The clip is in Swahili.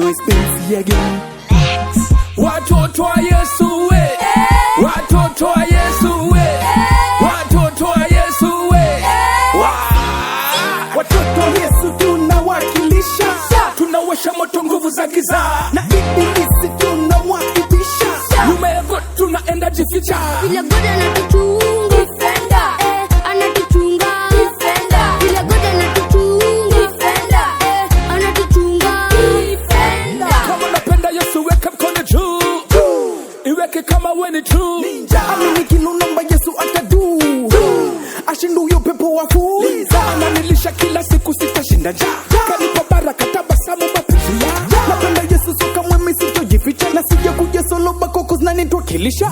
it's Benzi again. Watoto wa Yesu we, watoto wa Yesu we, watoto wa Yesu we. Watoto wa Yesu tunawakilisha, tunawasha moto nguvu za giza, na ibilisi tunawaibisha. Nyuma ya God tunaenda jificha. Bila God anatuchunga, defender, anatuchunga, defender. Bila God anatuchunga, defender, anatuchunga, defender. Kama unapenda Yesu weka mkono juu, iweke kama we ni true. Amini kilo namba Yesu atadu, ashindu yo pepo wafu. Ananilisha kila siku sitashinda njaa, kanipa baraka tabasamu mapenzi ya. Napenda Yesu soka mwemi sitojificha, na sija kuja solo bakokos na nitwakilisha.